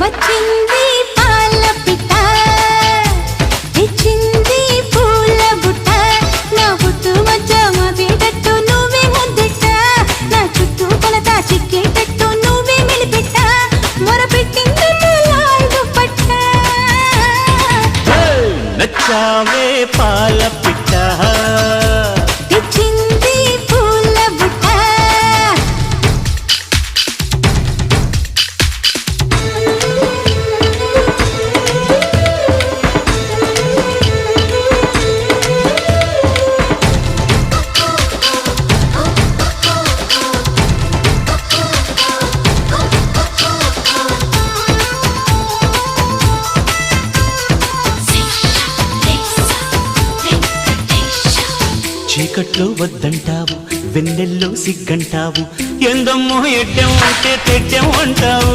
వచ్చింది పాల పిట్ట తెచ్చింది పూల బుట్ట నా పుట్టు మధ్య మదేటట్టు నువ్వే ముద్దెట్ట నా చుట్టూ కొలత చిక్కేటట్టు నువ్వే మెలిపెట్ట మొరపెట్టింది లాల్ దుప్పట్ట నచ్చావే పాల పిట్ట తెచ్చింది పూల బుట్ట చీకట్లో వద్దంటావు వెన్నెల్లో సిగ్గంటావు ఎందమ్మో ఎడ్డెం అంటే తెడ్డెం అంటావు